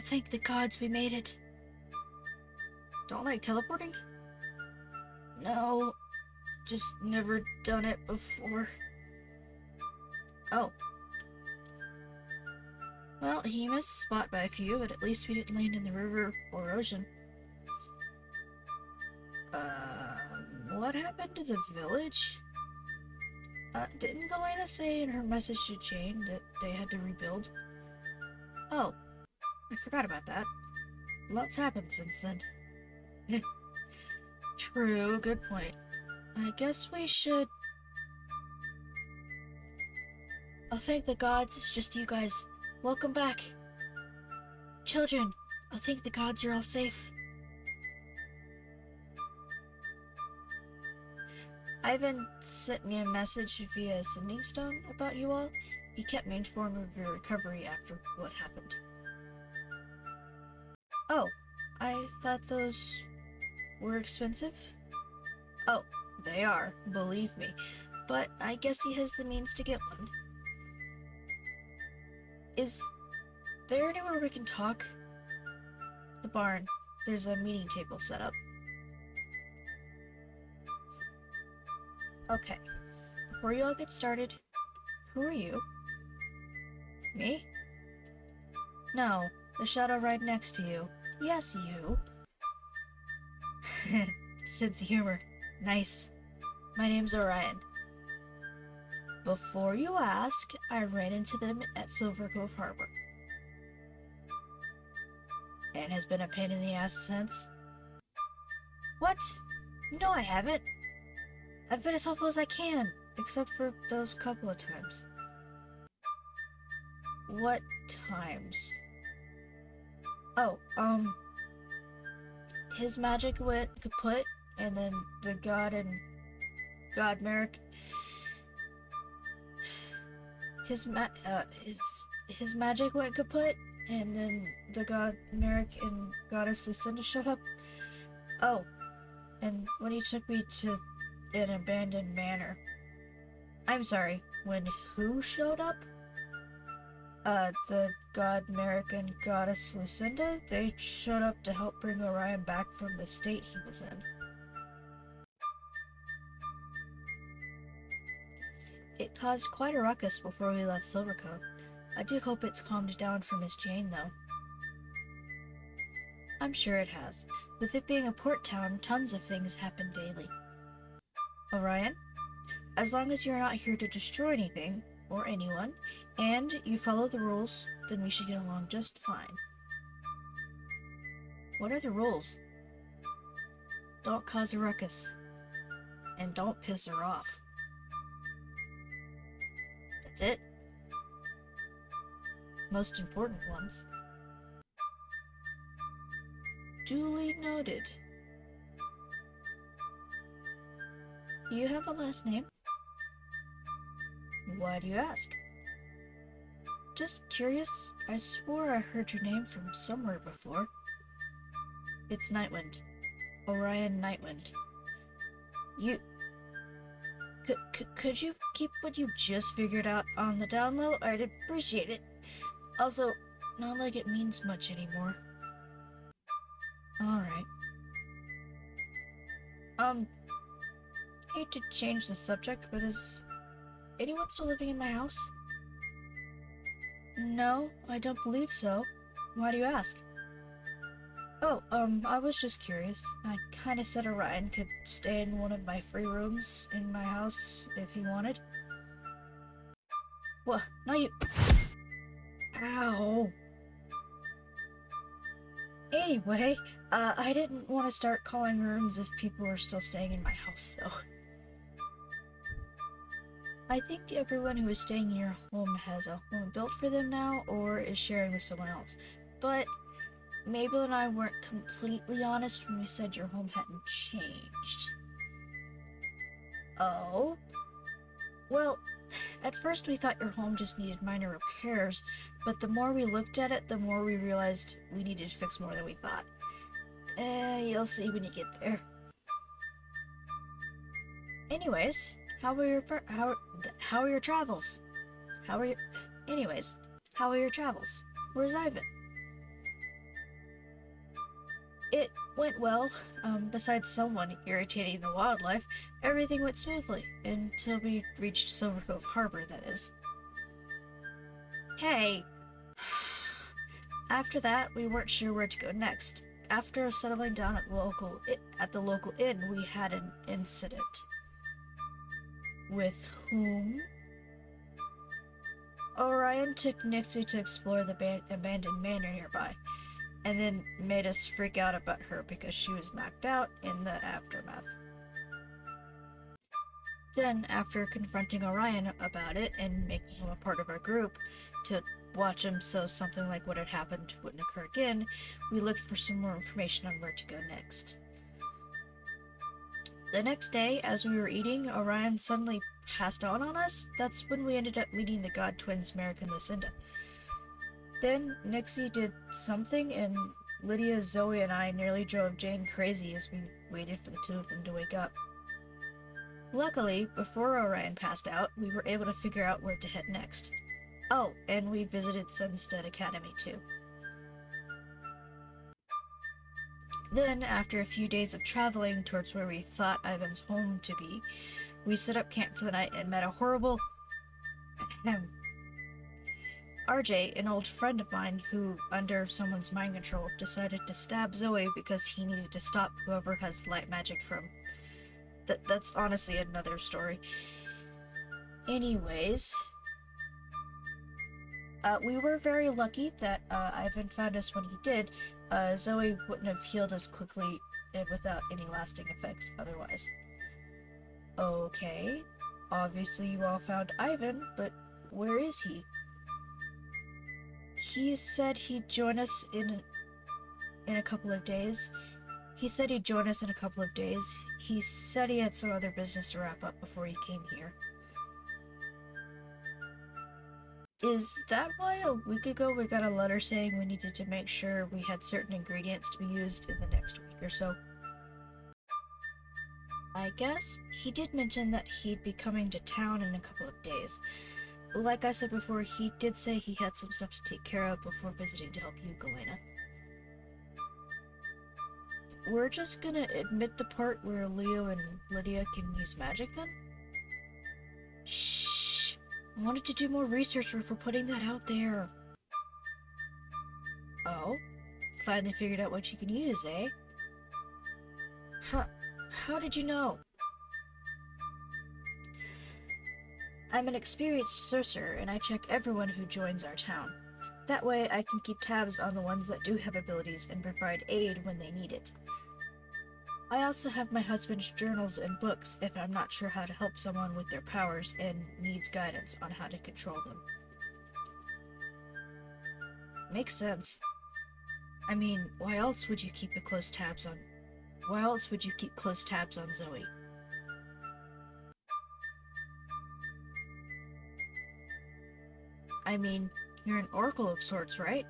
thank the gods we made it. Don't like teleporting? No, just never done it before. Oh. Well, he missed the spot by a few, but at least we didn't land in the river or ocean. What happened to the village? Didn't Galena say in her message to Jane that they had to rebuild? Oh, I forgot about that. Lots happened since then. True, good point. I guess we should... Oh, thank the gods, it's just you guys. Welcome back. Children, oh, thank the gods you're all safe. Ivan sent me a message via Sending Stone about you all. He kept me informed of your recovery after what happened. Oh, I thought those were expensive? Oh, they are, believe me. But I guess he has the means to get one. Is there anywhere we can talk? The barn. There's a meeting table set up. Okay, before you all get started, who are you? Me? No, the shadow right next to you. Yes, you. Sense of humor. Nice. My name's Orion. Before you ask, I ran into them at Silver Cove Harbor. And has been a pain in the ass since? What? No, I haven't. I've been as helpful as I can, except for those couple of times. What times? Oh, his magic went kaput, and then the god and God Merrick... His magic went kaput, and then the god Merrick and goddess Lucinda showed up. Oh, and when he took me to an abandoned manor. I'm sorry, when who showed up? The god Merrick and goddess Lucinda? They showed up to help bring Orion back from the state he was in. It caused quite a ruckus before we left Silver Cove. I do hope it's calmed down for Miss Jane, though. I'm sure it has. With it being a port town, tons of things happen daily. Orion, as long as you're not here to destroy anything, or anyone, and you follow the rules, then we should get along just fine. What are the rules? Don't cause a ruckus. And don't piss her off. That's it. Most important ones. Duly noted. Do you have a last name? Why do you ask? Just curious. I swore I heard your name from somewhere before. It's Nightwind. Orion Nightwind. You... Could you keep what you just figured out on the down low? I'd appreciate it. Also, not like it means much anymore. Alright. Hate to change the subject, but is anyone still living in my house? No, I don't believe so. Why do you ask? Oh, I was just curious. I kinda said Orion could stay in one of my free rooms in my house if he wanted. What? No, you... Ow! Anyway, I didn't want to start calling rooms if people were still staying in my house, though. I think everyone who is staying in your home has a home built for them now, or is sharing with someone else. But Mabel and I weren't completely honest when we said your home hadn't changed. Oh? Well, at first we thought your home just needed minor repairs, but the more we looked at it, the more we realized we needed to fix more than we thought. You'll see when you get there. Anyways, how are your travels? How are your travels? Where's Ivan? went well. Besides someone irritating the wildlife, everything went smoothly until we reached Silver Cove Harbor, that is. Hey! After that, we weren't sure where to go next. After settling down at the local inn, we had an incident. With whom? Orion took Nixie to explore the abandoned manor nearby, and then made us freak out about her because she was knocked out in the aftermath. Then, after confronting Orion about it and making him a part of our group to watch him so something like what had happened wouldn't occur again, we looked for some more information on where to go next. The next day, as we were eating, Orion suddenly passed out on us. That's when we ended up meeting the god twins Merrick and Lucinda. Then Nixie did something, and Lydia, Zoe, and I nearly drove Jane crazy as we waited for the two of them to wake up. Luckily, before Orion passed out, we were able to figure out where to head next. Oh, and we visited Sunstead Academy too. Then, after a few days of traveling towards where we thought Ivan's home to be, we set up camp for the night and met a horrible RJ, an old friend of mine who, under someone's mind control, decided to stab Zoe because he needed to stop whoever has light magic from. That's honestly another story. Anyways, we were very lucky that Ivan found us when he did. Zoe wouldn't have healed as quickly and without any lasting effects otherwise. Okay, obviously you all found Ivan, but where is he? He said he'd join us in a couple of days. He said he had some other business to wrap up before he came here. Is that why a week ago we got a letter saying we needed to make sure we had certain ingredients to be used in the next week or so? I guess he did mention that he'd be coming to town in a couple of days. Like I said before, he did say he had some stuff to take care of before visiting to help you, Galena. We're just gonna admit the part where Leo and Lydia can use magic then? Shh! I wanted to do more research before putting that out there. Oh? Finally figured out what you can use, eh? How did you know? I'm an experienced sorcerer, and I check everyone who joins our town. That way I can keep tabs on the ones that do have abilities and provide aid when they need it. I also have my husband's journals and books if I'm not sure how to help someone with their powers and needs guidance on how to control them. Makes sense. I mean, why else would you keep close tabs on Zoe? I mean, you're an oracle of sorts, right?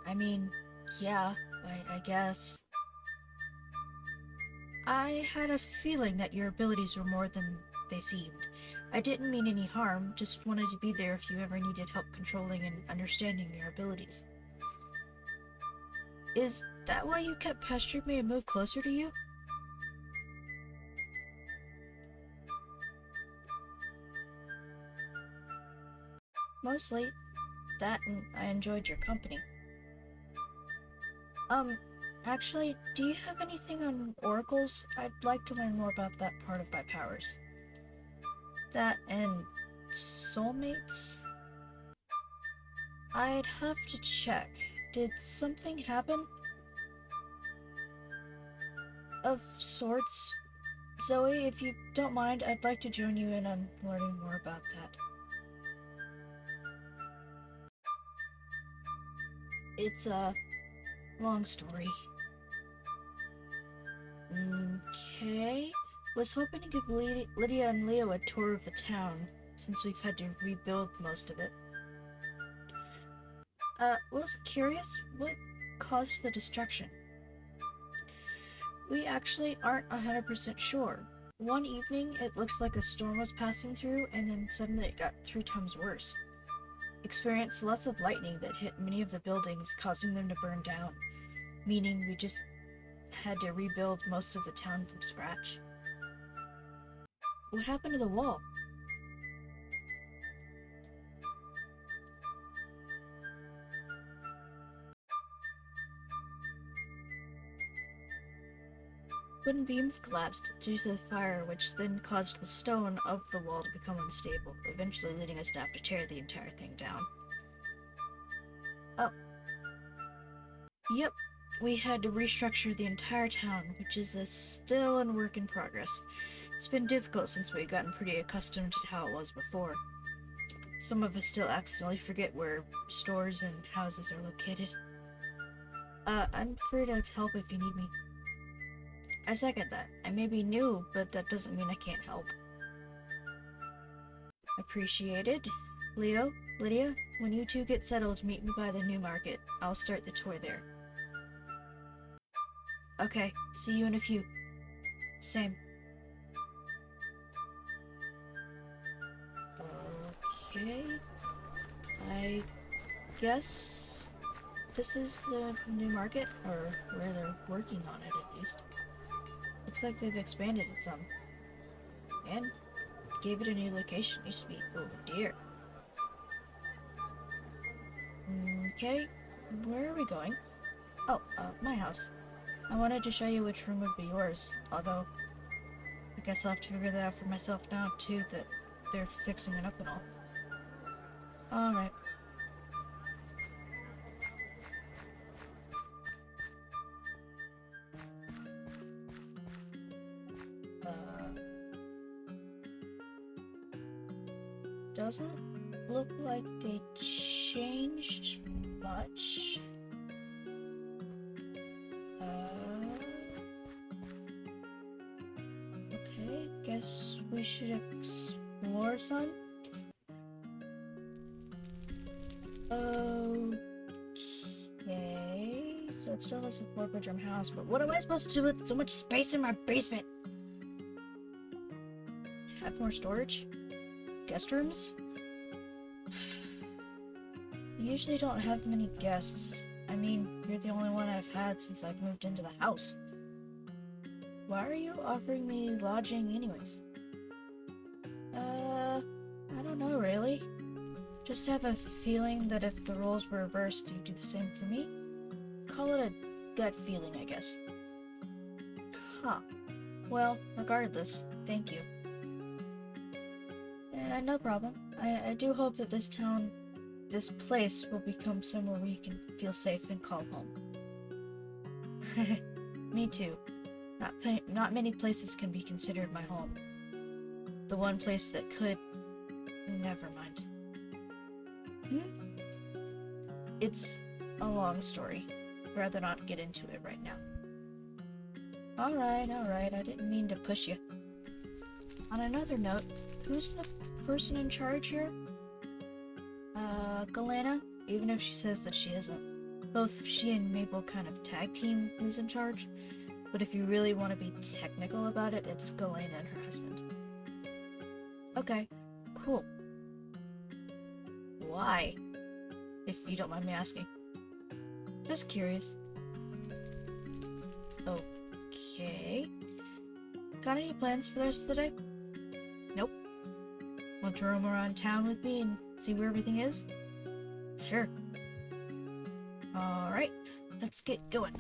I mean, yeah, I guess. I had a feeling that your abilities were more than they seemed. I didn't mean any harm, just wanted to be there if you ever needed help controlling and understanding your abilities. Is that why you kept pestering me to move closer to you? Mostly that, and I enjoyed your company. Actually, do you have anything on oracles? I'd like to learn more about that part of my powers. That and soulmates? I'd have to check. Did something happen? Of sorts. Zoe, if you don't mind, I'd like to join you in on learning more about that. It's a long story. Okay. Was hoping to give Lydia and Leo a tour of the town, since we've had to rebuild most of it. Was curious what caused the destruction. We actually aren't 100% sure. One evening, it looks like a storm was passing through, and then suddenly it got 3 times worse. experienced lots of lightning that hit many of the buildings, causing them to burn down, meaning we just had to rebuild most of the town from scratch. What happened to the wall? Wooden beams collapsed due to the fire, which then caused the stone of the wall to become unstable, eventually leading us to have to tear the entire thing down. Oh. Yep, we had to restructure the entire town, which is still a work in progress. It's been difficult since we've gotten pretty accustomed to how it was before. Some of us still accidentally forget where stores and houses are located. I'm free to help if you need me. I second that. I may be new, but that doesn't mean I can't help. Appreciated. Leo, Lydia, when you two get settled, meet me by the new market. I'll start the tour there. Okay, see you in a few. Same. Okay. I guess this is the new market, or where they're working on it at least. Looks like they've expanded it some. And gave it a new location. Used to be, oh dear. Okay, where are we going? Oh, my house. I wanted to show you which room would be yours, although I guess I'll have to figure that out for myself now too, that they're fixing it up and all. Alright. Doesn't look like they changed much. Okay, guess we should explore some. Okay, so it still has a 4-bedroom house, but what am I supposed to do with so much space in my basement? Have more storage? Guest rooms? I usually don't have many guests. I mean, you're the only one I've had since I've moved into the house. Why are you offering me lodging anyways? I don't know really. Just have a feeling that if the roles were reversed, you'd do the same for me? Call it a gut feeling, I guess. Huh. Well, regardless, thank you. No problem. I do hope that this place will become somewhere where you can feel safe and call home. Me too. Not many places can be considered my home. The one place that could... Never mind. It's a long story. Rather not get into it right now. Alright, I didn't mean to push you. On another note, who's the person in charge here? Galena, even if she says that she isn't. Both she and Mable kind of tag team who's in charge, but if you really want to be technical about it, it's Galena and her husband. Okay, cool. Why? If you don't mind me asking. Just curious. Okay. Got any plans for the rest of the day? Nope. Want to roam around town with me and see where everything is? Sure. Alright, let's get going.